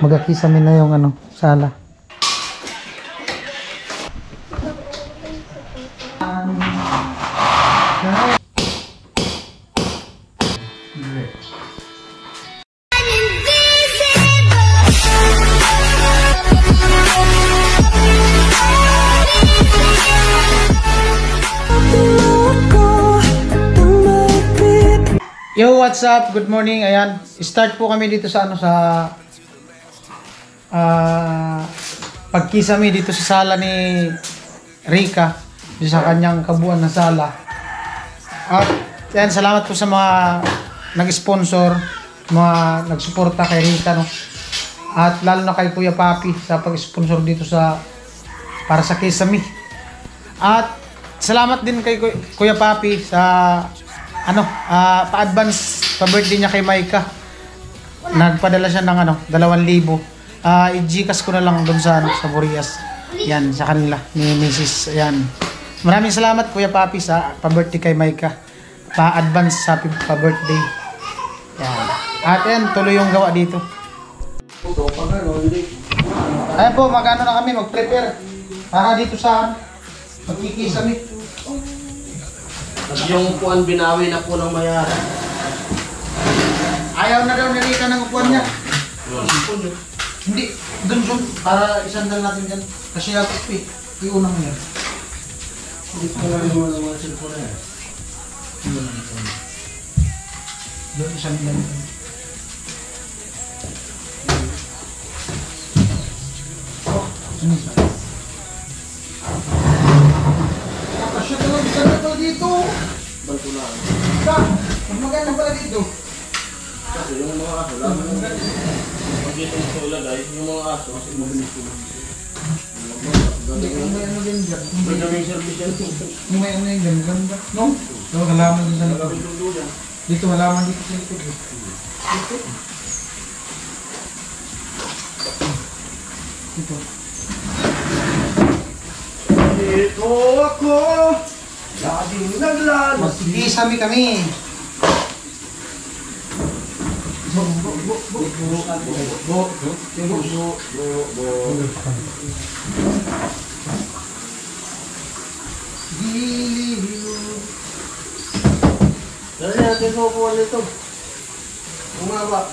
Magkakisame na yung ano, sala. Yo, what's up? Good morning. Ayan, start po kami dito sa ano sa pagkisame dito sa sala ni Rica, sa kanyang kabuuan na sala. At yan, salamat po sa mga nag-sponsor, mga nagsuporta kay Rica, no? At lalo na kay Kuya Papi sa pag-sponsor dito sa para sa kisame. At salamat din kay Kuya Papi sa ano, pa-advance pa-birthday niya kay Maika. Nagpadala siya ng ano, 2,000. I-Gcash ko na lang doon sa Burias. Yan, sa kanila ni Mrs. Ayan. Maraming salamat Kuya Papi sa pa-birthday kay Maika. Pa-advance sa pa-birthday. Yan. At yan, tuloy yung gawa dito. Ayan po, mag-ano na kami, mag-prepare para dito sa magkikisame. Yung upuan binawi na po ng mayari. Ayaw na daw nilita ng upuan niya. Hindi, dun para isandal natin dyan. Kasi ako iunang niya. Hindi ko na rin mga cellphone na yan. Doon isang yan. Kasya talagang ganda pala dito. Bantulaan. Mas maganda pala dito. Kasi yung mga aso, laman ng ganda. Pag dito mo sa ulagay, yung mga aso, kasi mabilis ko. Hindi, kung may ano din dyan. May daming service yan. Kung may ano yung ganda. No? So, halaman din sa likod. Dito, halaman dito sa likod. Dito. Dito. Dito ako, laging naglalaki. Magkikisame kami. Dali natin sa upuan nito. Umaba.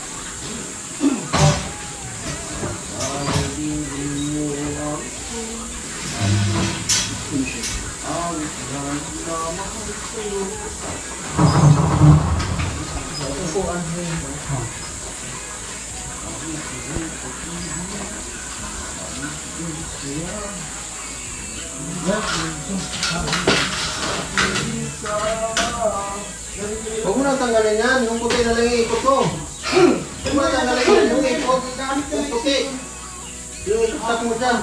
Huwag mo na tanggalin yan. Yung puti na lang yung ikot ko. Huwag mo na tanggalin yan. Yung ikot. Yung puti. Yung ikot mo dyan.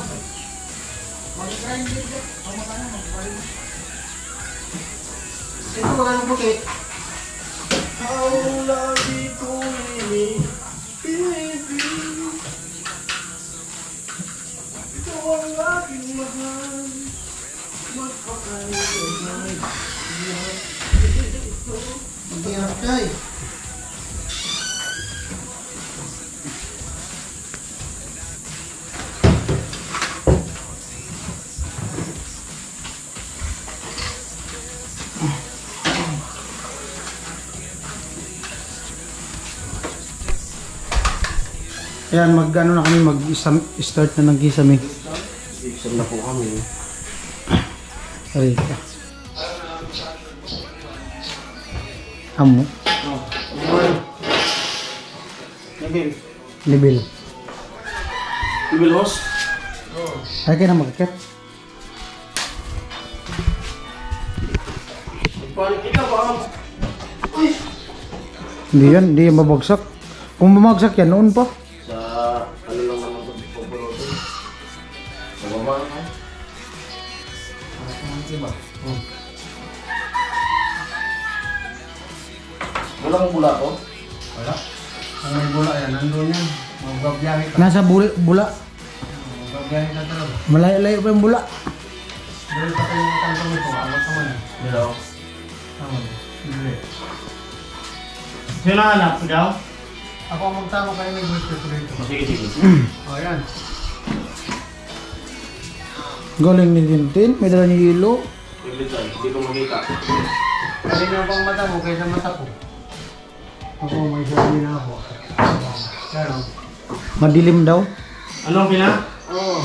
Ito magandang puti. Ang lagi ko inibig. Ikaw ang aking mahal. Magpakalimay. Mag-iarap kay. Ayan, mag-ano na kami, mag-start na ng kisame. Isang na po kami. Rika. Amo. Nabil. Libil. Nabil host? Ay, kaya na magkakit. Panik kita ba? Uy! Hindi yan mabagsak. Kung bumagsak yan, noon pa. Sa ano lang naman ito, pagpulotin. Sa baba na. Diba? Walang bula to? Wala. Kung may bula yan, nandun yan. Magbabiyahe ka. Nasa bula. Magbabiyahe ka talaga. Malayo-layo pa yung bula. Doon pa tayo yung kantong ito. Abot naman eh. Dito. Tama. Hindi. Sino hanap daw? Ako ang magtama kayo ng gusto ko dito. Sige, sige. O, yan. Galing ni Tintin. May dala ni Yelo. Tiglit tayo, hindi ko makita. Kanina pa ang mata mo kaysa mata ko. Ako, may sabi na ako. Yan o. Madilim daw. Ano ang pina? Oo.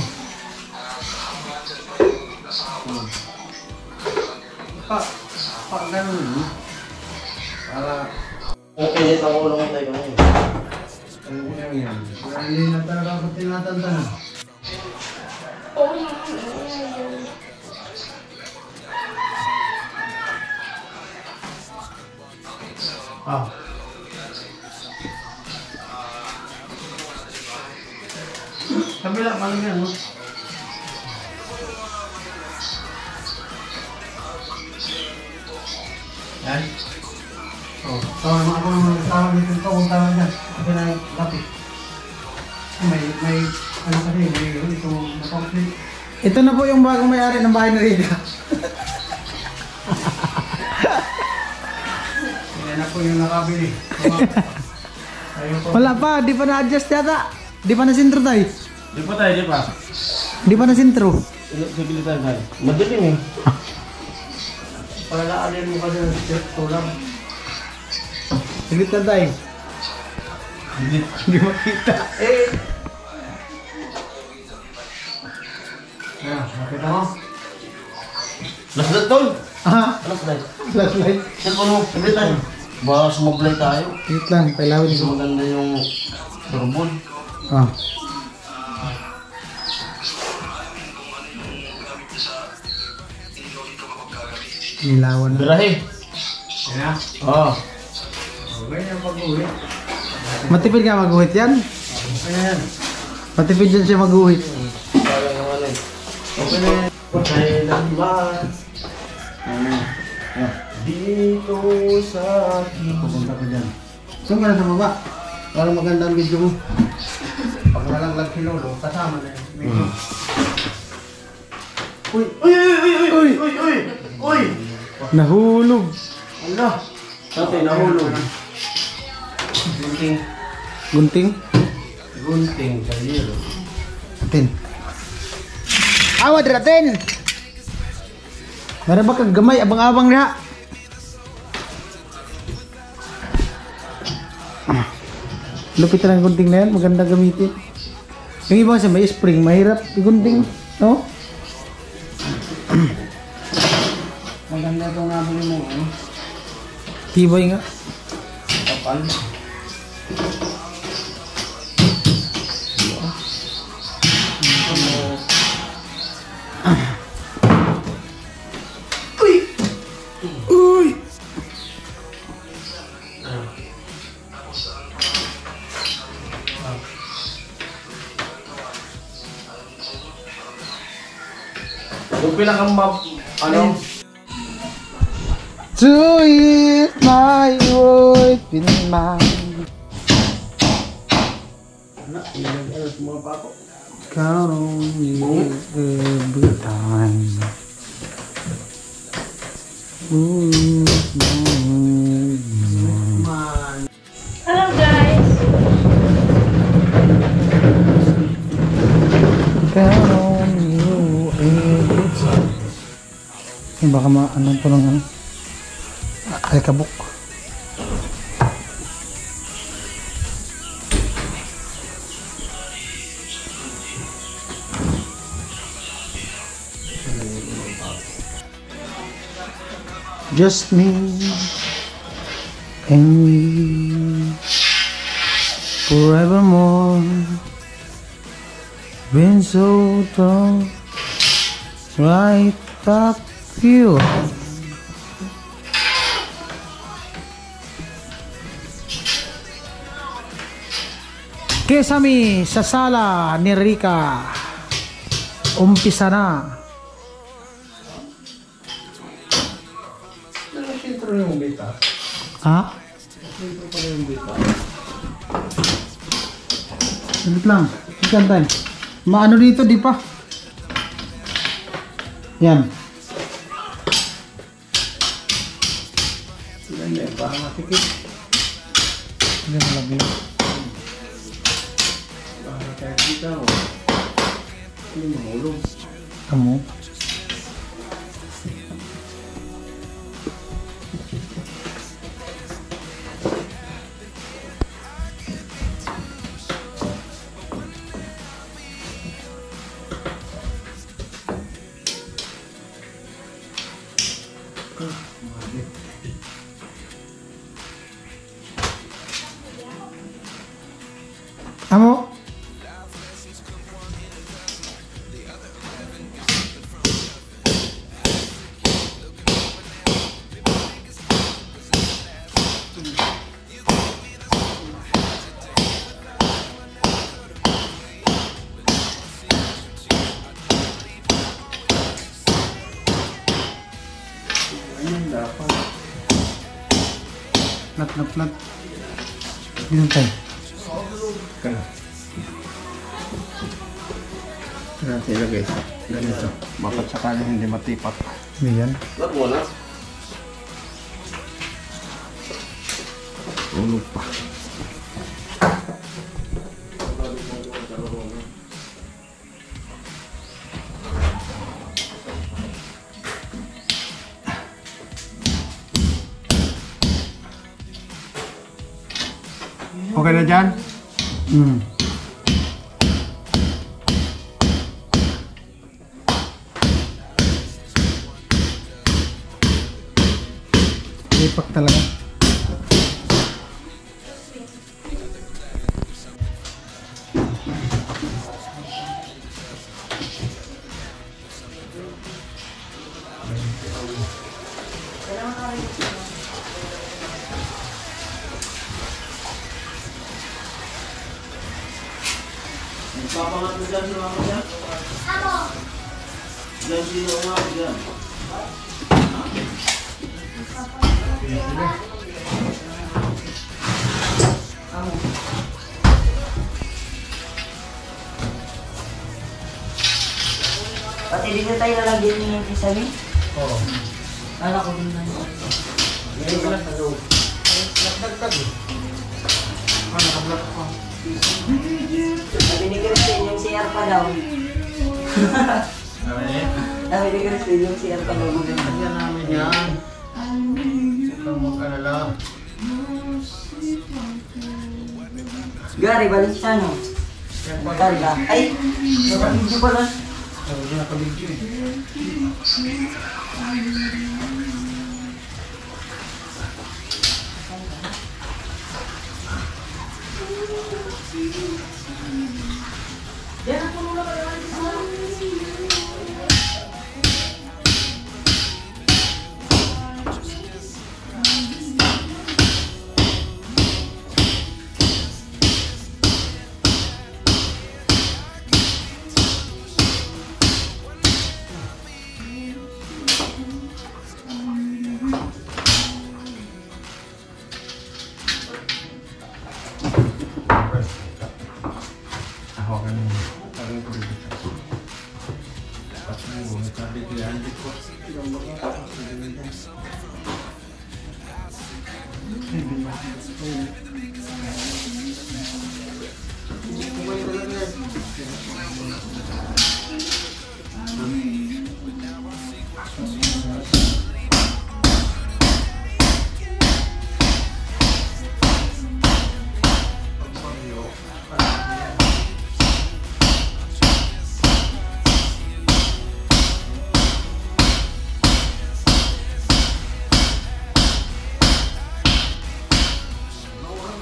Ganun. Para, Okay, net ang ulo mo tayo kanina. ano ko yan. Kaya hindi na talaga ako tinatantanan. Ah. Kabila, paano yan, no? Yan. Oh, tawag ako naman tawag dito ito, kung tawag dyan. Kasi na lapit. May, ano kasi, may ito, napapit. Ito na po yung bagong may-ari ng bahay ni Rika. Yan na po yung nakabili. Ayun po. Wala pa, di pa na-adjust yata. Di pa na-sintro tayo. Di pa tayo, di pa. Di pa na-sintro. Sige tayo tayo. Madilim eh. Palaalin mo kasi ng tulang. Sige tayo. Hindi. Hindi makita. Yan, nakita mo? Laslat tol! Ah, Ano sa tayo? flashlight. Cellphone mo, sige tayo. Baka sumablay tayo. Wait lang, pailawin Hindi ko. maganda yung turbol. Ah. Nilawan na. Birahe. Yan na. Oo. Okay na pag-uwi. Matipid ka mag-uhit yan? Okay na yan. Matipid yan siya mag-uhit. Parang naman eh. Okay na yan. Patay naman. Dito sa akin. Pupunta ko dyan. Saan ka na sa baba? Parang maganda ang video mo. Pag nalanglag si Lolo, kasama na yung video. Uy! Uy! Uy! Uy! Uy! Uy! Uy! Uy! Nahulog. Ano? Tatay, nahulog. Gunting. Gunting. Gunting sa yelo. Atin. Awad ratin. Meron ba kang gamay abang-abang na? Lupit na ang gunting na yan, maganda gamitin. Yung iba kasi may spring, mahirap igunting, no? Maganda itong nabili mo, ano? Tibay nga. Kapal. Uy! Yung pinakang ano? To eat my word in mind. Anak, nilagay mga pako. Count on you every time. Ooh, Hello guys! count on you every time. Eh, baka ano to lang ano? Alikabok. Just me and we forevermore. Been so tall, right up you. Kesame sa sala ni Rika. Umpisa na. Sintro yung bita. Ha? Sintro pala yung bita. Saglit lang. Ikan time. Maano dito, di pa. Yan. Sila yun, parang matikit. Hindi malagay. Kahit kita mo. Hindi mahulog. Kamu? Amo? Ayun dapat. Plat. Minum tayo. Kaya. Natin ilagay. Ganito. Mapat sakaling hindi matipat. Yan. Lag mo na. Ulog pa. Okay na dyan? Hmm. Lipak talaga. Papangat mo dyan si mama dyan? Ako! Dyan sino nga ako dyan? Pati dito tayo lalagyan niyo yung kisami? Oo. Kala ko din na yun. Ngayon ka lang sa loob. Nagdagdag eh. Nakablock ako. Sabi ni Christine yung CR pa daw. Sabi ni Christine yung CR pa daw. Kanya namin yan. Huwag kang mag-alala. Gary Valenciano. Magkanda. Ay! Nakabidyo pala. Hindi nakabidyo eh.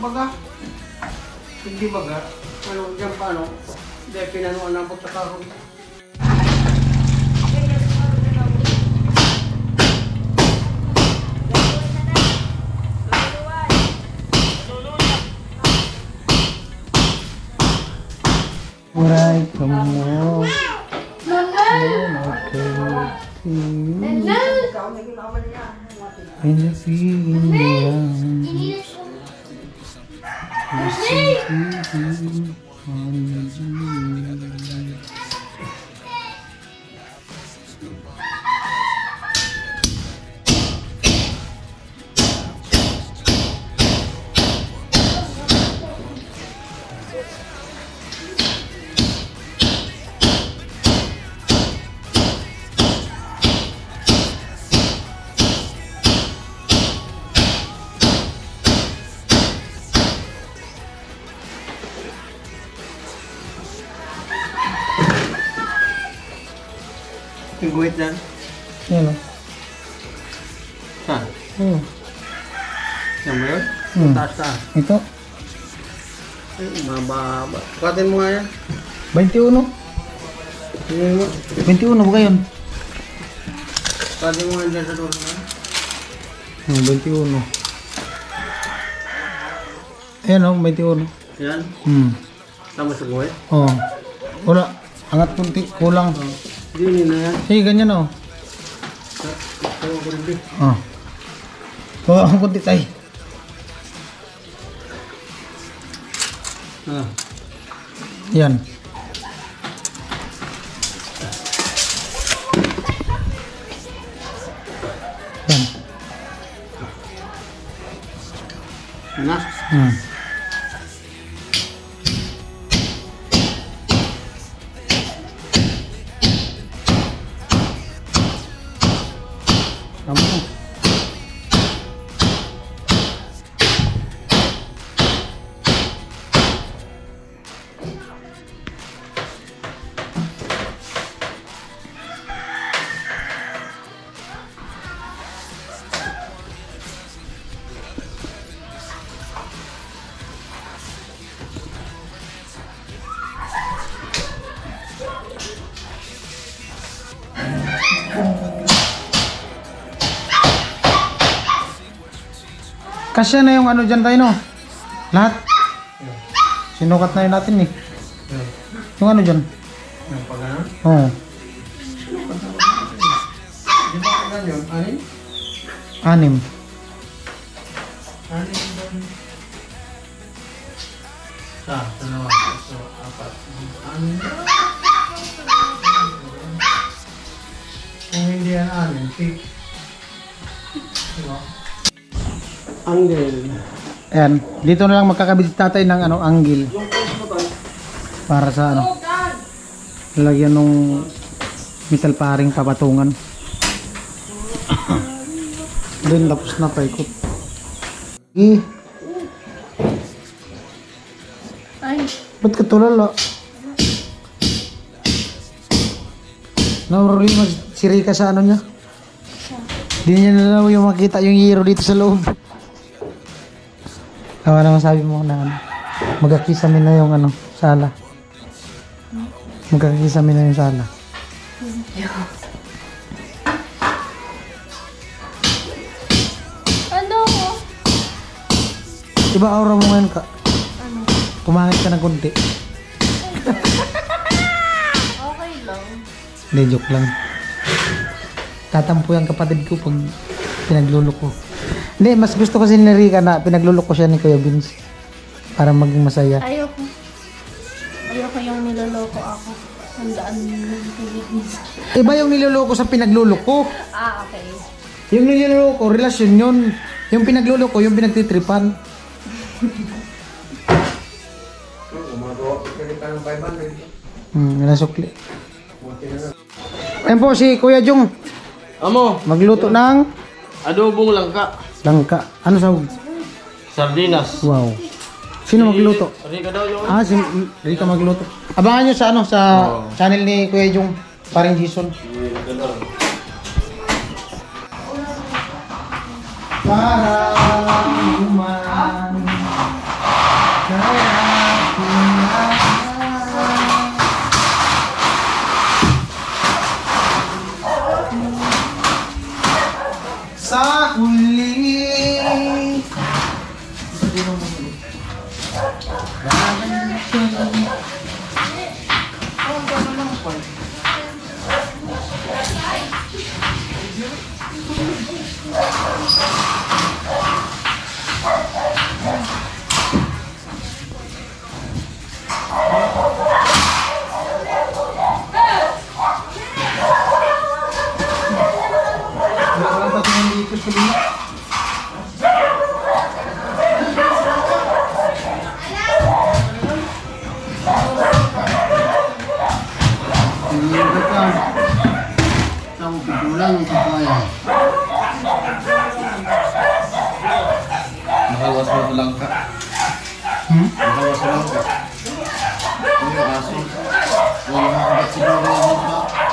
Baga. Hindi baga. Ano, dyan paano? Hindi, pinanuan ng pagkakaroon. Alright, kamu. In the feeling. Yung guhit dyan. Yan o. Saan? Yan ba yun? Taas taas. Ito. Ay, mababa. Sukatin mo nga yan. 21. Tingnan mo. 21 ba yun? Sukatin mo nga dyan sa dulo na. 21. Ayan o, 21. Yan. Tama sa guhit. Oo. Wala. Angat kunti. Kulang. Hindi na yan. Sige, ganyan o. Tayo ko rin din. Bawa ang kunti tayo. Yan. Yan. Na. Tama. Kasya na yung ano dyan tayo no? Lahat? Sinukat na yun natin eh. Yung ano dyan? Yung pag ano? Oo. Di ba kailan yun? Anin? 6. Anin doon. Dalawa. So, 4. Anin. Kung hindi yan anin, 6. Diba? Angle. Ayan. Dito na lang magkakabit tatay ng ano, angle. Para sa ano. Lagyan nung metal paring papatungan. Then tapos na paikot. Ay, Ba't ka tulala? Nauruli si Rika sa ano niya? Hindi niya na lang yung makita yung hero dito sa loob. Tawa naman sabi mo na ano. Magkakisami na yung ano, sala. Magkakisami na yung sala. ano? Diba aura mo ngayon ka? Ano? Pumangit ka ng kunti. Okay lang. Hindi, joke lang. Tatampo yung kapatid ko pag pinagluloko. Hindi, mas gusto kasi ni Rika na pinagluloko siya ni Kuya Vince. Para maging masaya. Ayoko. Ayoko yung niloloko ako. Handaan nililinis. Iba yung niloloko sa pinagluloko. Ah, okay. Yung niloloko, relasyon yun. Yung pinagluloko, yung pinagtitripan. Gumagawa ko ka ng 500. Nasukli. Ayan po si Kuya Jong. Amo, Magluto ng adobong langka. langka. Ano sahog? Sardinas. Wow. Sino magluto? Rika daw yung... Si Rika magluto. Abangan nyo sa ano sa channel ni Kuya Jong, paring Jason. Parang human sa huli. Wala pa tingin dito sa lima. Hindi ka. Saan mo pigulang ang kapaya? Nakawas mo ito langka. Nakawas mo langka. Ano yung aso? Yung nakakagat siguro yung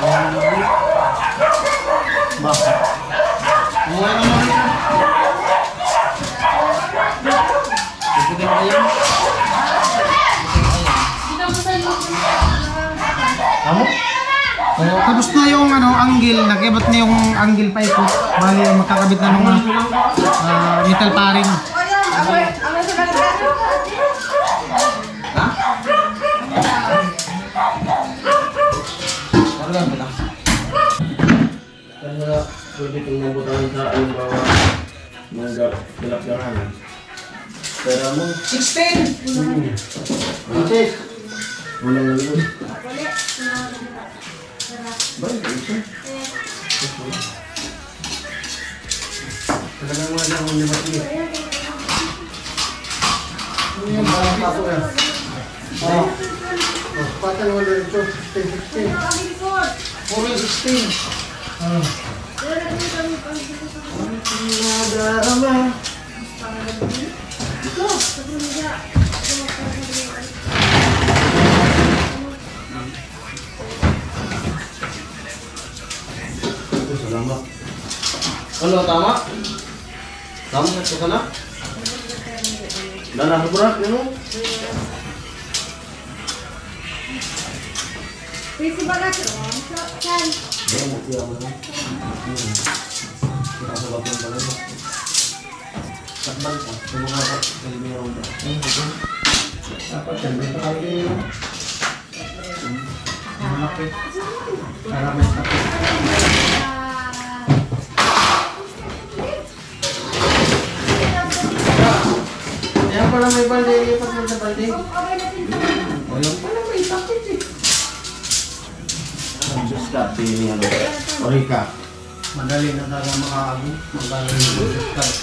langka. Amo? Oh, tapos na yung angle, nag-ibot na yung angle pa ito. Bali, magkakabit na nung metal paring. Ha? Parang ba lang? Kaya pwede kong mabutangan sa alimbawa ng galap-galangan. Pero mo, 16! Francis! Walang nalun. Ba, ito? Talagang wala akong libati. Ano yung parang paso yan? Oo. Patang wala ito. 16. Puro yung 16. Nadarama. Salamat. Ano, tama? Tama sa ka na? Dana, berat, ano? Dia mau tiap mana? Kita sebab yang paling terbang kan, semua apa lebih orang dah. Dapat yan. Dito kali yun. Malaki. Marami sa Yan pala may balde. Ipat mo sa balde. Walang pala may sakit eh. Juskat ini ano? Orika. Madali na talaga makaagin. Magaling yung discard.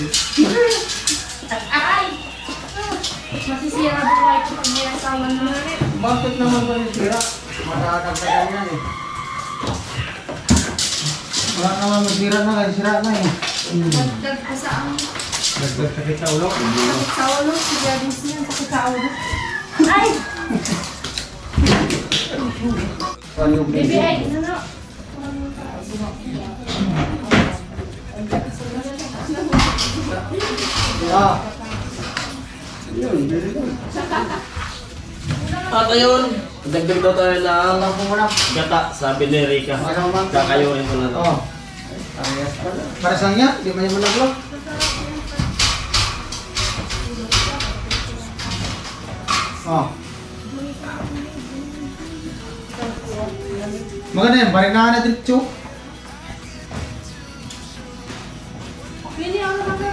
Masisira buhay ko pag may asawa na. Bakit naman ba yung sira? Makakagtagan yan eh. Wala naman masira na kaya sira na eh. Dagdag pa sa ang Dagdag sakit sa ulo. sakit sa ulo. Si Jadis niya, sakit sa ulo. Ay! Ano yung Baby, ay, ano? Ah. Yun, very good. At ayun, dagdag daw tayo ng gata, sabi ni Rika. Kakayuin ko na to. Oh. Ayos pala. Para saan yan? Di ba yung malaglo? Oh. Maganda yan, barinahan na diretso. Pili ako na ba?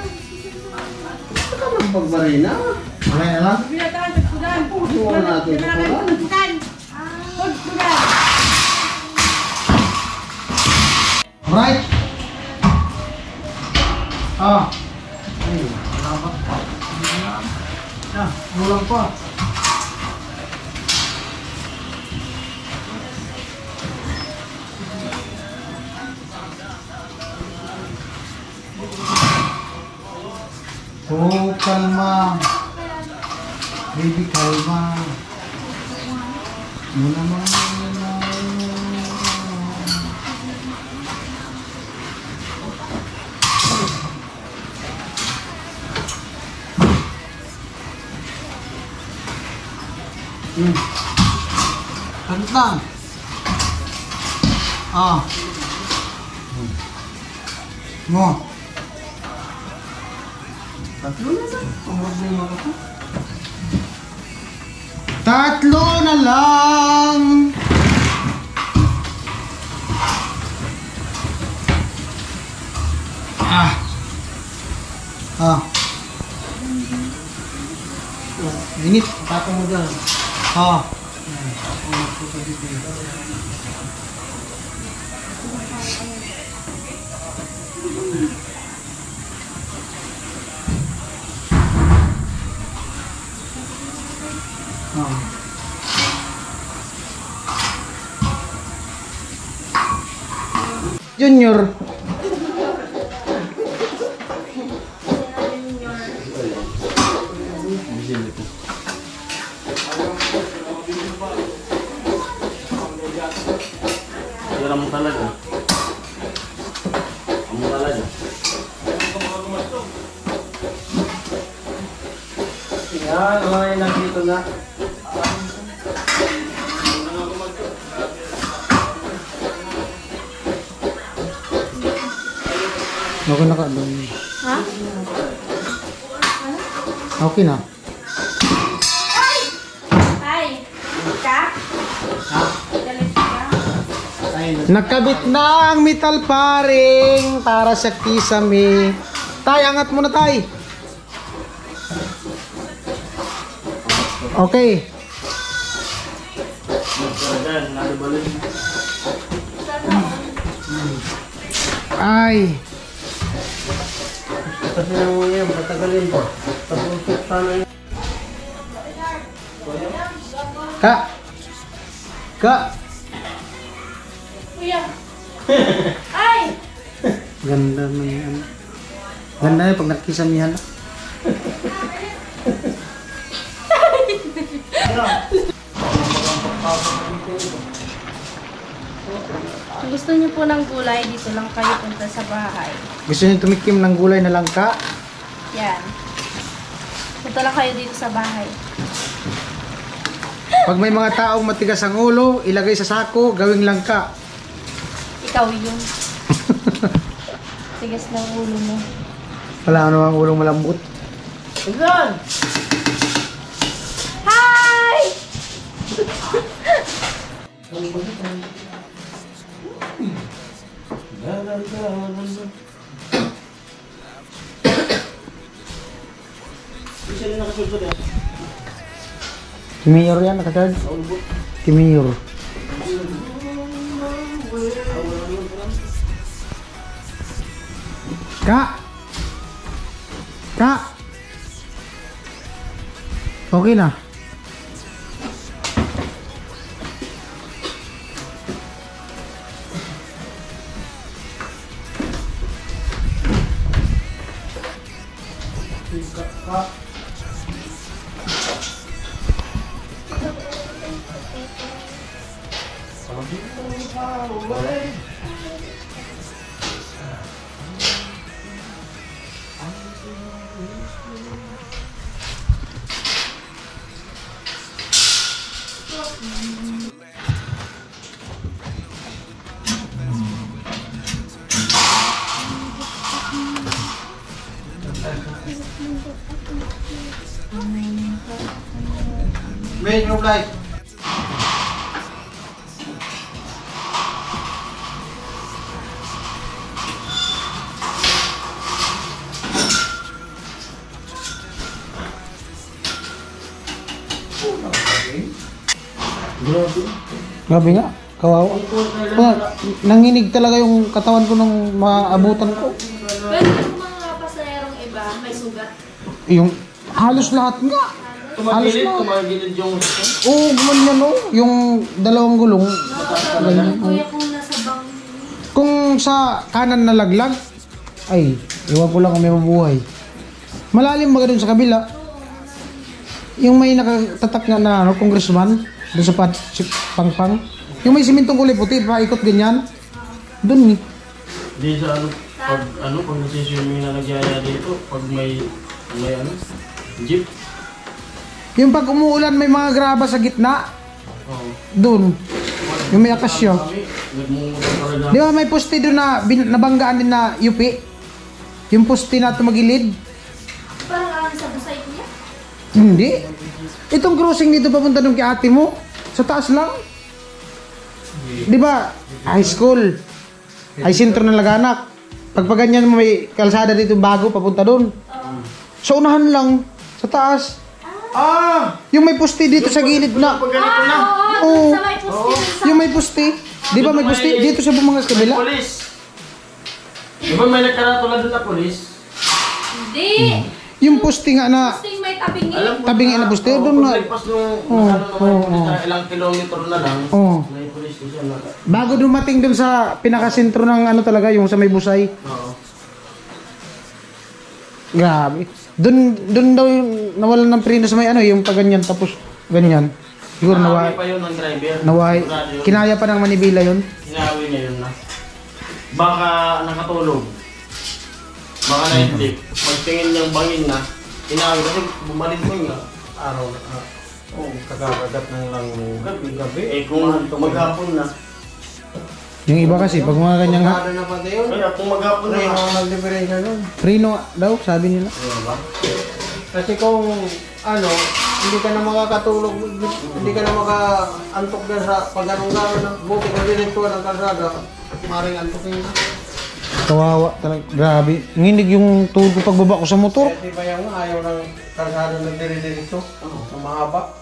Saka ng pagbarina. Okay na lang. Binatahan, tagpudan. Tuwan natin. Tuwan. Tagpudan. Tagpudan. Alright? Ah. Ay, salamat. Ah, kulang pa. Oh, kalma. Baby, kalma. Muna naman. Ganit lang. Ah. Mo. Tatlo na lang. Ang problema ko. Tatlo na lang. Ah. Ah. Init. Tapos mo dyan. Ah. Junior. Kira mo talaga. Kamu talaga. Yan, okay, nandito na. Okay na ka doon. Ha? Okay na. Ay! Ka? Galit ka? Nakabit na ang metal paring para sa kisame. Tay, angat muna tay. Okay. Ay. Kasi nang mo yan, patagalin po. Tapos sana yun. Kak. Kak. Kuya! Ay! Ganda mo yan. Ganda yan pag nakisamihan. Kung gusto niyo po ng gulay, dito lang kayo punta sa bahay. Gusto niyo tumikim ng gulay na langka? Yan. Punta lang kayo dito sa bahay. Pag may mga taong matigas ang ulo, ilagay sa sako, gawing langka. Ikaw yun. Tigas ng ulo mo. Wala ano ang ulong malambot. Hi! Isa rin nakasulsod eh. Kimiyor yan, nakatard. Kimiyor. Kak! Kak! Okay na. Main room light. Grabe nga, kawawa. Nanginig talaga yung katawan ko nung maabutan ko. Pero yung mga pasaherong iba, may sugat. Yung halos lahat nga. Halos Tumagilid, na. tumagilid yung... Oo, gumanyan o. Yung dalawang gulong. Nakakatawa kuya kung nasa bang... Kung sa kanan na laglag, ay, iwan ko lang kung may mabuhay. Malalim ba doon sa kabila? Yung may nakatatak nga na ano, congressman, doon sa si Pangpang. Yung may simintong kulay puti, paikot ganyan. Doon eh. Di sa pag nasiswimming na nagyaya dito, pag may ano, jeep. Yung pag umuulan, may mga graba sa gitna. Oo. Doon. Yung may akasya. Kami, nagmumutang talaga. Di ba may poste doon na nabanggaan din na UP? Yung poste na tumagilid? Parang alam sa busay kuya? Hindi. Itong crossing dito papunta doon kay ate mo. Sa taas lang. Di ba? High school. Ay sentro ng Laganak. Pag ganyan mo may kalsada dito bago papunta doon. Sa unahan lang. Sa taas. Ah! Yung may poste dito sa gilid na. Pag ganito na. Oo. Sa may poste sa... Yung may poste. Di ba may poste? Dito sa bumangas kabila. Polis. Di ba may nagkaratula doon na polis? Hindi! Yung poste nga na Posting may tabingi. Alam mo tabing na poste doon na. Pagligpas nung ilang kilometro na lang, Oo. may police station na. Bago dumating dun sa pinakasentro ng ano talaga, yung sa may busay. Oo. Grabe. Dun daw yung nawalan ng preno sa may ano, yung pag ganyan tapos ganyan. Siguro Nahawi nawahi. pa yun ng driver. Nawahi. Sigurado yun. Kinaya pa ng Manibila yun. Hinawi niya yun na. Baka nakatulog. Baka naitip. Pagtingin niyang bangin na, hinawi kasi bumalik mo nga. Araw na. Oo, Kakagat ng lang gabi. gabi. Eh kung maghapon na, Yung iba kasi, pag mga ganyang Kada na pati yun. Kaya kung maghapon Pre, na. mga nag-differential nun. Prino daw, sabi nila. Kasi kung ano, hindi ka na makakatulog, hindi ka na makaantok dyan sa pag-anong-gano'n ng buti ka direktuan ng kalsada, maring antokin na. Kawawa talaga. Grabe. Nginig yung tuhod ko pagbaba ko sa motor. Kaya di ba yung ayaw ng kalsada nagdire-diretso, ng mahaba.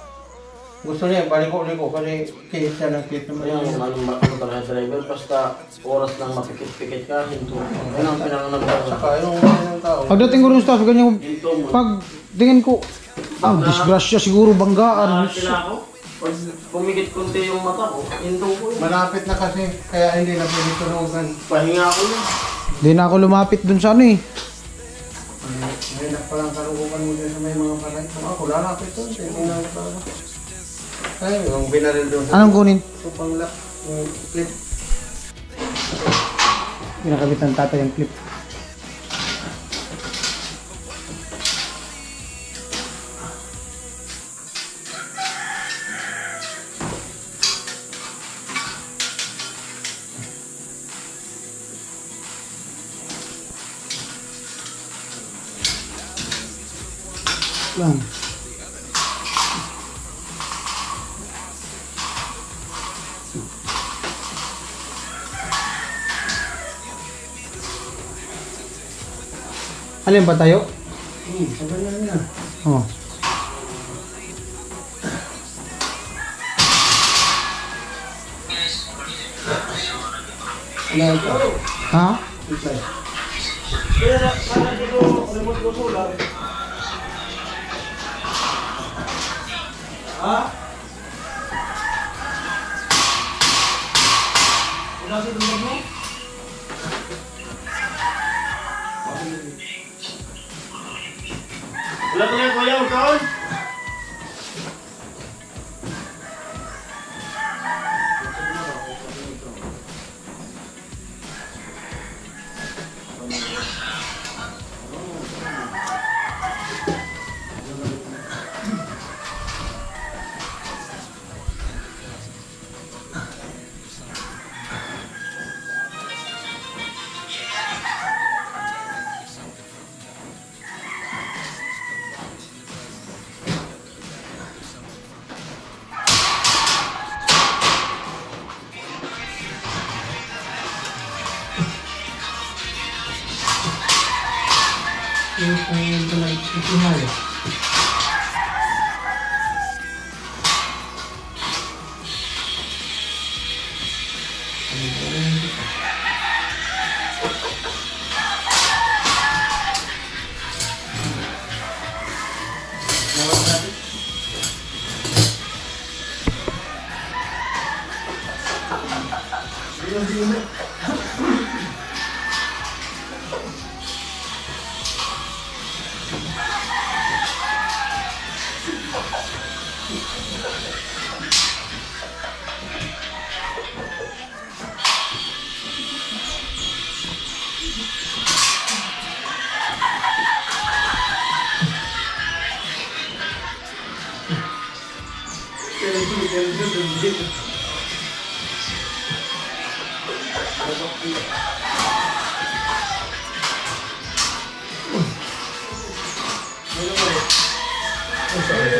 Gusto niya, baliko-liko kasi kihit siya ng kihit naman. Kaya yung ano talaga driver, basta oras lang mapikit-pikit ka, hinto. Yan ang pinanganagawa. Saka yung mga ng tao. Pagdating ko rin sa ganyan, Hinto mo. pag tingin ko, disgrasya siguro, banggaan. Sila ako, pag pumikit kunti yung mata ko, hinto ko yun. Malapit na kasi, kaya hindi na pwede tunugan. Pahinga ko yun. Di na ako lumapit dun sa ano eh. May palang karugukan mo din sa may mga palay. Ako, lalapit doon, hindi na ako talaga. Ay, yung binaril doon. Anong kunin? Ito pang lap, yung clip. Pinakabit ng tatay yung clip. Lang. Alin ba tayo? Sabi na niya. Oh. Ano ito? Ha? Ito. Kaya sana dito, remote ko solar. Ha? Wala sa dumag mo? Wala ko yan, kuya, huwag kaon.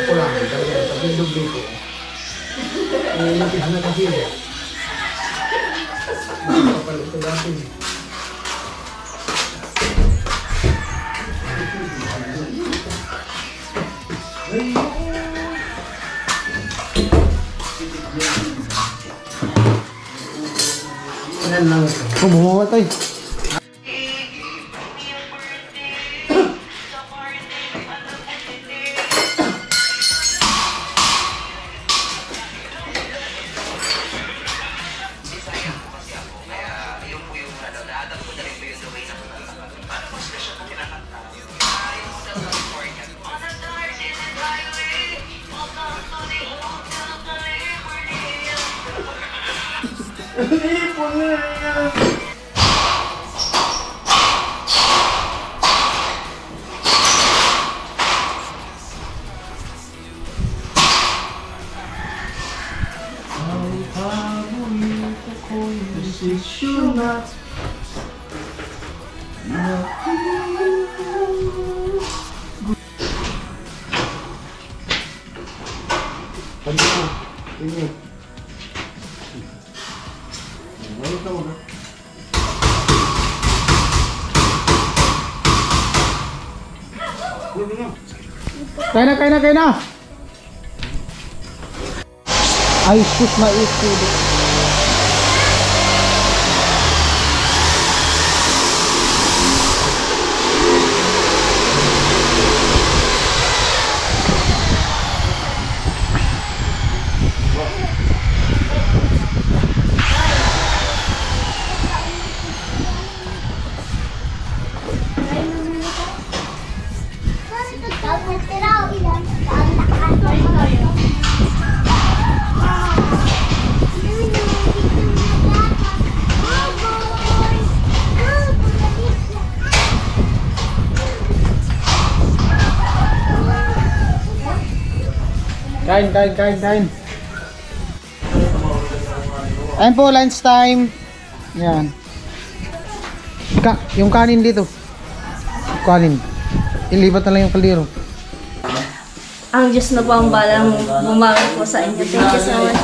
Ito lang, sa bindog dito. Nipis na kasi. Kapalit ko dati. Yan lang ito. Oh, bumamatay. Ipon na yan. decision na. Pwede mo. Pwede. Ayun ka muna. Kaya na. Ay, sus, maisip. Kain. Ayan po, lunch time. Yan. Yung kanin dito. Kanin. Ilipat na lang yung kaldero. Ang Diyos na po ang balang bumawi po sa inyo. Thank you so much.